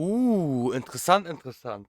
Interessant, interessant.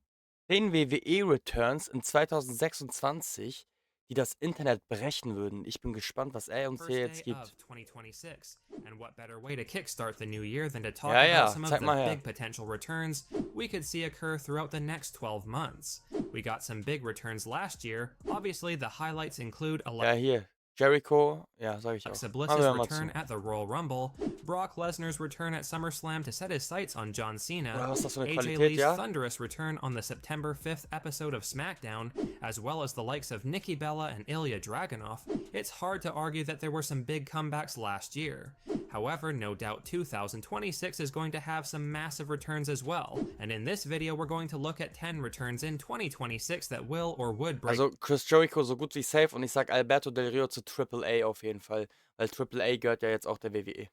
10 WWE-Returns in 2026, die das Internet brechen würden. Ich bin gespannt, was er uns hier First jetzt day of gibt. 2026. And what better way to kickstart the new year than to talk Ja, about ja, some of zeig the mal her. big potential returns we could see occur throughout the next 12 months. We got some big returns last year. Obviously, the highlights include Ja, hier. Jericho. Ja, sag ich auch. Alexa Machen Bliss's wir mal return zu. at the Royal Rumble, Brock Lesnar's return at SummerSlam to set his sights on John Cena, Oder was ist das für eine AJ Qualität, Lee's ja? thunderous return on the September 5th episode of SmackDown, as well as the likes of Nikki Bella and Ilya Dragunov. It's hard to argue that there were some big comebacks last year. However, no doubt 2026 is going to have some massive returns as well, and in this video we're going to look at 10 returns in 2026 that will or would break Also Chris Jericho so gut wie safe und ich sag Alberto Del Rio zu Triple A auf jeden Fall, weil Triple A gehört ja jetzt auch der WWE.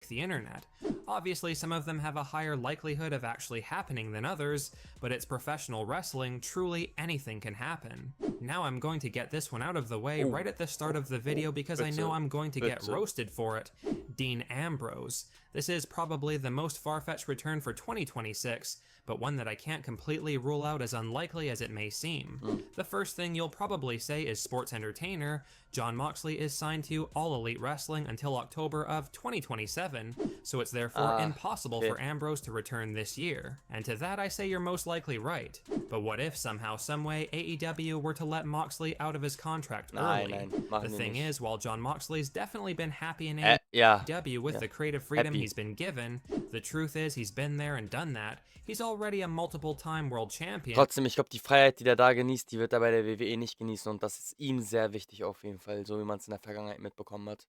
the internet. Obviously, some of them have a higher likelihood of actually happening than others, but it's professional wrestling, truly anything can happen. Now I'm going to get this one out of the way right at the start of the video because I know I'm going to get roasted for it. Dean Ambrose. This is probably the most far-fetched return for 2026, but one that I can't completely rule out as unlikely as it may seem. The first thing you'll probably say is sports entertainer. Jon Moxley is signed to All Elite Wrestling until October of 2027, so it's therefore impossible for Ambrose to return this year. And to that I say you're most likely right. But what if somehow, someway, AEW were to let Moxley out of his contract early? Nein, The machen die thing nicht. is, while Jon Moxley's definitely been happy in Ja, AEW with ja. the creative freedom Happy. he's been given, the truth is he's been there and done that. He's already a multiple-time world champion. Trotzdem, ich glaube, die Freiheit, die der da genießt, die wird er bei der WWE nicht genießen und das ist ihm sehr wichtig auf jeden Fall, so wie man es in der Vergangenheit mitbekommen hat.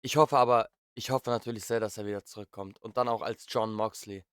Ich hoffe natürlich sehr, dass er wieder zurückkommt und dann auch als Jon Moxley.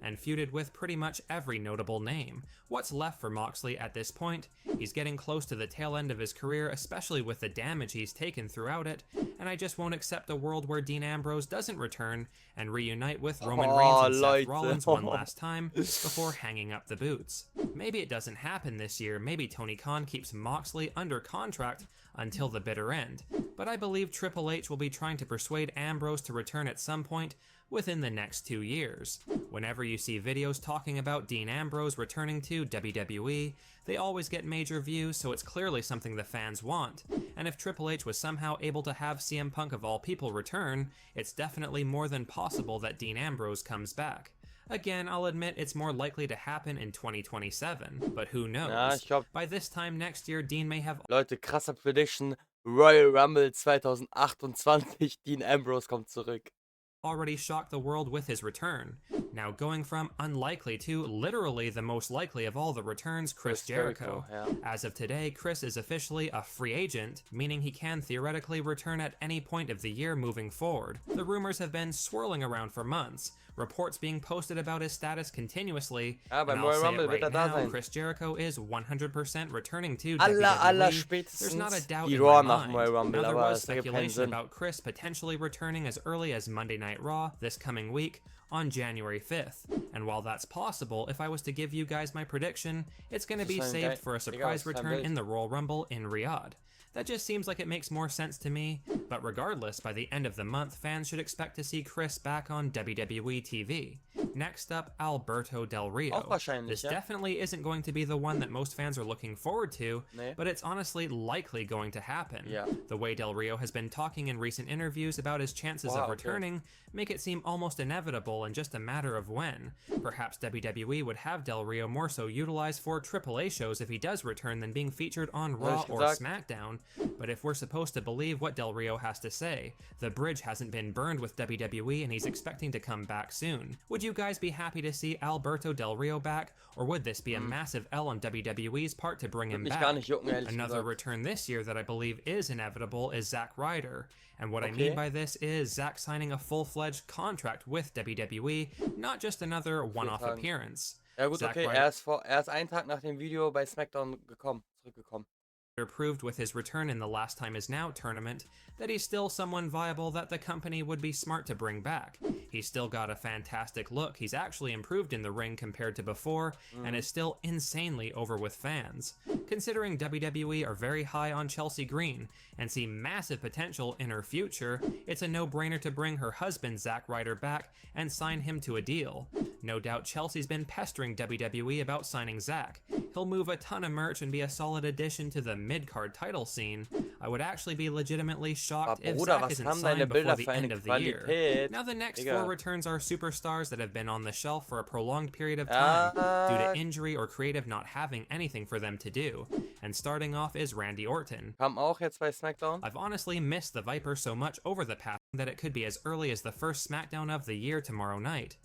And feuded with pretty much every notable name. What's left for Moxley at this point? He's getting close to the tail end of his career, especially with the damage he's taken throughout it, and I just won't accept a world where Dean Ambrose doesn't return and reunite with Roman Reigns and Seth Rollins one last time before hanging up the boots. Maybe it doesn't happen this year, maybe Tony Khan keeps Moxley under contract until the bitter end, but I believe Triple H will be trying to persuade Ambrose to return at some point within the next 2 years. Whenever you see videos talking about Dean Ambrose returning to WWE, they always get major views, so it's clearly something the fans want. And if Triple H was somehow able to have CM Punk of all people return, it's definitely more than possible that Dean Ambrose comes back. Again, I'll admit it's more likely to happen in 2027, but who knows? Ja, ich glaube, By this time next year, Dean may have Leute, krasser Prediction, Royal Rumble 2028, Dean Ambrose kommt zurück. already shocked the world with his return. Now going from unlikely to literally the most likely of all the returns, Chris Jericho. Yeah. As of today, Chris is officially a free agent, meaning he can theoretically return at any point of the year moving forward. The rumors have been swirling around for months, reports being posted about his status continuously, Ja, and beim I'll Royal say Rumble it right wird da now, sein. Chris Jericho is 100% returning to Aller WWE. There's not a spätestens doubt die in Raw my nach dem mind. Royal Rumble, Now there aber was es ergibt keinen speculation Sinn. about Chris potentially returning as early as Monday Night Raw this coming week on January 5th. And while that's possible, if I was to give you guys my prediction, it's going to be saved for a surprise return in the Royal Rumble in Riyadh. That just seems like it makes more sense to me, but regardless, by the end of the month, fans should expect to see Chris back on WWE TV. Next up, Alberto Del Rio. Auch wahrscheinlich, This ja. definitely isn't going to be the one that most fans are looking forward to, Nee. but it's honestly likely going to happen. Yeah. The way Del Rio has been talking in recent interviews about his chances of Okay. returning make it seem almost inevitable and just a matter of when. Perhaps WWE would have Del Rio more so utilized for AAA shows if he does return than being featured on Raw or SmackDown, but if we're supposed to believe what Del Rio has to say, the bridge hasn't been burned with WWE and he's expecting to come back soon. Would you guys be happy to see Alberto Del Rio back, or would this be a massive L on WWE's part to bring him Mich back? gar nicht jucken, ehrlich Another gesagt. return this year that I believe is inevitable is Zack Ryder. And what I Okay. mean by this is Zack signing a full-fledged contract with WWE, not just another one-off Tagen. appearance. Ja gut, Zack okay, Ryder er ist einen Tag nach dem Video bei SmackDown zurückgekommen. proved with his return in the Last Time Is Now tournament that he's still someone viable that the company would be smart to bring back. He's still got a fantastic look, he's actually improved in the ring compared to before, and is still insanely over with fans. Considering WWE are very high on Chelsea Green and see massive potential in her future, it's a no-brainer to bring her husband Zack Ryder back and sign him to a deal. No doubt Chelsea's been pestering WWE about signing Zack. He'll move a ton of merch and be a solid addition to the mid-card title scene. I would actually be legitimately shocked Aber if Bruder, Zack was isn't haben deine signed before Bilder the für eine end of the year. Qualität? Now the next four Digga. returns are superstars that have been on the shelf for a prolonged period of time due to Ja, injury or creative not having anything for them to do. And starting off is Randy Orton. kam auch jetzt bei SmackDown. I've honestly missed the Viper so much over the past that it could be as early as the first SmackDown of the year tomorrow night.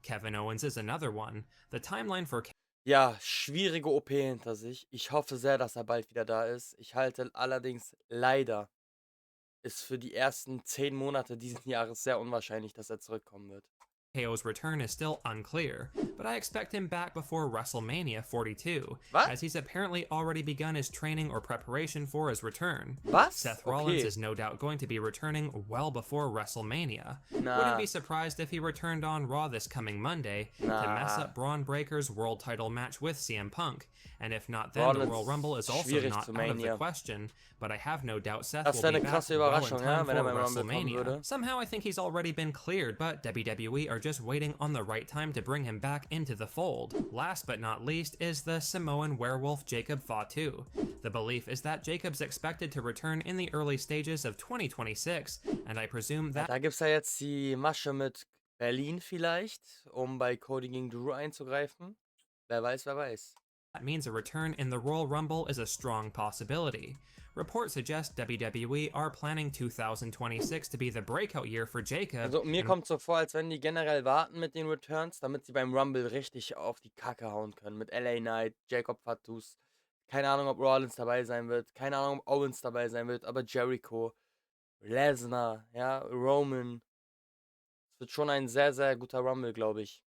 Kevin Owens is another one. The timeline for Ja, schwierige OP hinter sich. Ich hoffe sehr, dass er bald wieder da ist. Ich halte allerdings leider ist für die ersten 10 Monate diesen Jahres sehr unwahrscheinlich, dass er zurückkommen wird. KO's return is still unclear, but I expect him back before WrestleMania 42, Was? as he's apparently already begun his training or preparation for his return. Was? Seth Rollins Okay. is no doubt going to be returning well before WrestleMania. Nah. Wouldn't be surprised if he returned on Raw this coming Monday to mess Nah. up Braun Breaker's world title match with CM Punk. And if not, then Rollins the Royal Rumble is also schwierig not zu out of the Mania. question, but I have no doubt Seth Das will wäre be eine back krasse well in Überraschung, time ja, for wenn er beim Rumble kommen WrestleMania. würde. Somehow I think he's already been cleared, but WWE are just waiting on the right time to bring him back into the fold. Last but not least is the Samoan werewolf Jacob Fatu. The belief is that Jacob's expected to return in the early stages of 2026, and I presume that Da gibt's ja jetzt die Masche mit Berlin vielleicht, um bei Cody gegen Drew einzugreifen. Wer weiß, wer weiß. means a return in the Royal Rumble is a strong possibility. Reports suggest WWE are planning 2026 to be the breakout year for Jacob. Also mir kommt so vor, als wenn die generell warten mit den Returns, damit sie beim Rumble richtig auf die Kacke hauen können. Mit LA Knight, Jacob Fatus. Keine Ahnung, ob Rollins dabei sein wird. Keine Ahnung, ob Owens dabei sein wird. Aber Jericho, Lesnar, ja, Roman. Es wird schon ein sehr, sehr guter Rumble, glaube ich.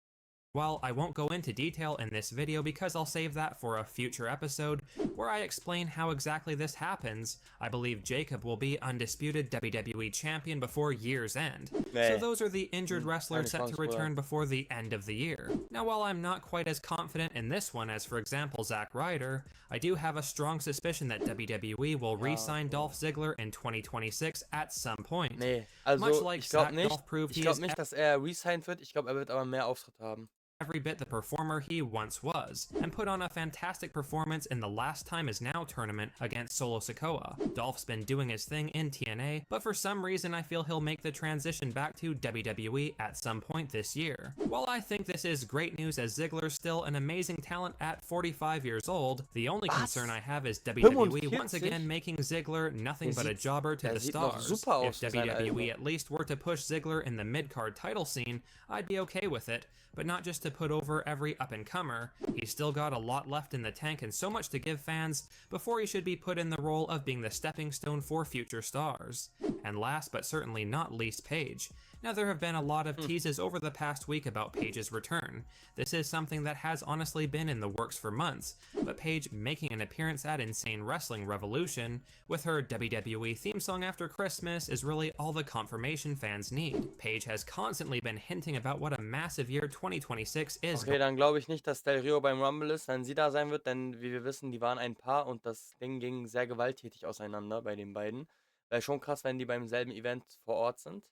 Well, I won't go into detail in this video because I'll save that for a future episode where I explain how exactly this happens. I believe Jacob will be undisputed WWE champion before year's end. So Nee. those are the injured wrestlers set Keine to Chance, return before the end of the year. Now, while I'm not quite as confident in this one as, for example, Zack Ryder, I do have a strong suspicion that WWE will re-sign Dolph Ziggler in 2026 at some point. Nee, Much also like ich glaube Zack nicht, Dolph proved he is dass er resigned wird. Ich glaube, er wird aber mehr Auftritte haben. every bit the performer he once was, and put on a fantastic performance in the Last Time Is Now tournament against Solo Sikoa. Dolph's been doing his thing in TNA, but for some reason I feel he'll make the transition back to WWE at some point this year. While I think this is great news as Ziggler's still an amazing talent at 45 years old, the only concern I have is WWE once 45? again making Ziggler nothing but a jobber to the sieht noch stars. super aus If für sein WWE Alter. at least were to push Ziggler in the mid-card title scene, I'd be okay with it, but not just to put over every up-and-comer. He's still got a lot left in the tank and so much to give fans before he should be put in the role of being the stepping stone for future stars. And last but certainly not least, Paige. Now, there have been a lot of teases over the past week about Paige's return. This is something that has honestly been in the works for months, but Paige making an appearance at Insane Wrestling Revolution with her WWE theme song after Christmas is really all the confirmation fans need. Paige has constantly been hinting about what a massive year 2026 is. Okay, dann glaube ich nicht, dass Del Rio beim Rumble ist, wenn sie da sein wird, denn wie wir wissen, die waren ein Paar und das Ding ging sehr gewalttätig auseinander bei den beiden. Wäre schon krass, wenn die beim selben Event vor Ort sind.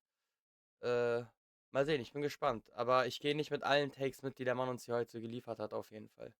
Mal sehen, ich bin gespannt. Aber ich gehe nicht mit allen Takes mit, die der Mann uns hier heute geliefert hat, auf jeden Fall.